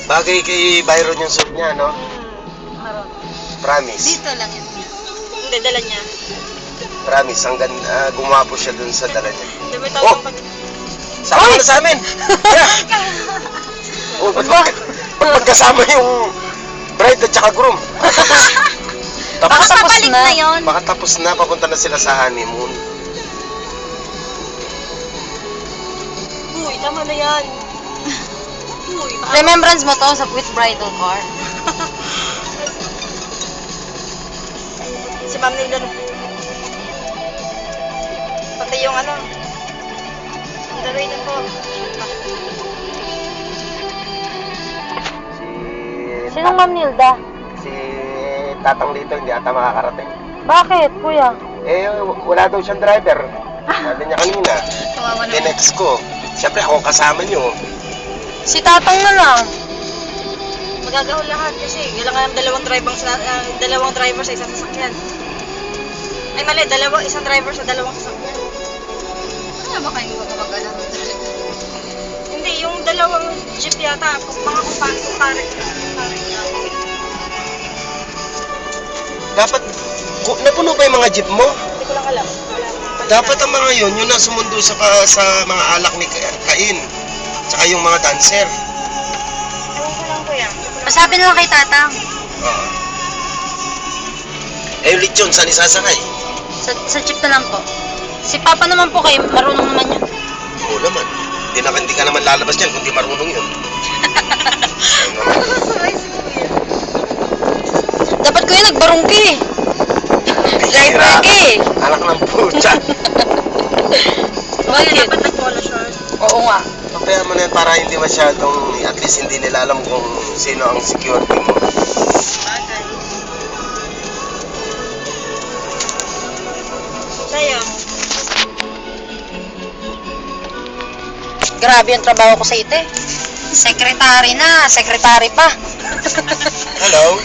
Bagay kay Byron yung suit niya, no? Promise. Dito lang yan. Hindi, dala niya. Promise, hanggang gumapo siya dun sa dala niya. Dami Oh! tawag pag... Sama ka na sa amin! Yeah! Oh, ba't magkasama yung bride at saka groom? Baka tapos na yun. Baka tapos na, papunta na sila sa honeymoon. Uy, tama na yan. Uy, Remembrance mo to sa with bridal car. si Ma'am Nilo. Pati yung ano. Ang daray na po. Sinong Ma'am Nilda? Si Tatang dito hindi ata makakarating. Bakit, kuya? Eh, wala daw siyang driver. Sabi niya kanina. Kawawa na. Tinext ko. Siyempre ako kasama niyo. Si Tatang na lang. Magagahol lahat kasi kailangan ng dalawang driver sa isang sasakyan. Ay mali, isang driver sa dalawang sasakyan. Ano ba kayo mag-alala ng driver? Hindi, yung dalawang jeep yata, mga kumpare. Dapat, napuno ba yung mga jeep mo? Hindi ko lang alam. Dapat ang mga yun, yung nasumundo sa mga alak ni Cain. Tsaka yung mga dancer. Ewan ko lang kuya. Masabi na lang kay Tatang. Oo. Eh, yung lechon, saan isasakay? Sa jeep na lang po. Si Papa naman po kayo, marunong naman yun. Oo naman. Hindi ka naman lalabas dyan kung di marunong yun. Dapat kuya nagbarong ka eh. Driver ka eh. Anak ng pucha. Kaya dapat nag-polo short. Oo nga. Kaya mo na yan para hindi masyadong, at least hindi nila alam kung sino ang security mo. Bagay. Sa'yo. Grabe yung trabaho ko sa ite. Secretary na, secretary pa. Hello?